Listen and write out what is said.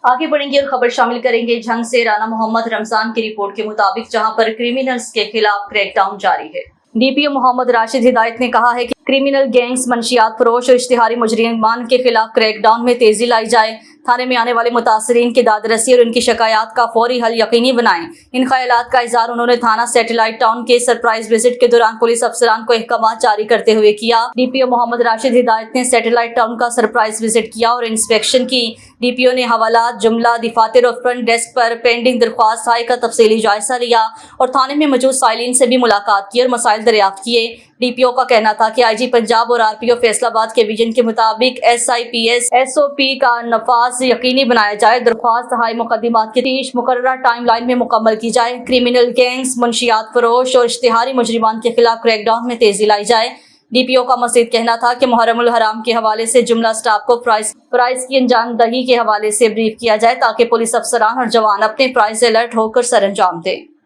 आगे बढ़ेंगे और खबर शामिल करेंगे झंग से। राना मोहम्मद रमजान की रिपोर्ट के मुताबिक जहां पर क्रिमिनल्स के खिलाफ क्रैकडाउन जारी है, डीपीओ मोहम्मद राशिद हिदायत ने कहा है कि क्रिमिनल गैंग्स, मंशियात फरोश और इश्तिहारी मुजरिमान के खिलाफ क्रैकडाउन में तेजी लाई जाए। थाने में आने वाले मुतासरीन की दादरसी और उनकी शिकायत का फौरी हल यकीनी बनाएं। इन ख्यालात का इज़हार उन्होंने थाना सैटेलाइट टाउन के सरप्राइज विजिट के दौरान पुलिस अफसरान को अहकामात जारी करते हुए किया। डीपीओ मोहम्मद राशिद हिदायत ने सैटेलाइट टाउन का सरप्राइज विजिट किया और इंस्पेक्शन की। डीपीओ ने हवालात, जुमला, दफातर और फ्रंट डेस्क पर पेंडिंग दरख्वास्त हाई का तफसीली जायजा लिया और थाने में मौजूद साइलिन से भी मुलाकात की और मसाइल दरियाफ्त किए। डीपीओ का कहना था कि आईजी पंजाब और आरपीओ फैसलाबाद के विजन के मुताबिक SIPS SOP का नफाज यकीनी बनाया जाए। दरख्वास्त हाई मुकदमात की तफ्तीश मुकर्ररा टाइम लाइन में मुकम्मल की जाए। क्रिमिनल गैंग्स, मंशियात फरोश और इश्तिहारी मुजरिमान के खिलाफ क्रैकडाउन में तेजी लाई जाए। डीपीओ का मज़ीद कहना था कि मुहर्रमुल हराम के हवाले से जुमला स्टाफ को प्राइस की अंजामदही के हवाले से ब्रीफ किया जाए ताकि पुलिस अफसरान और जवान अपने प्राइस अलर्ट होकर सर अंजाम दें।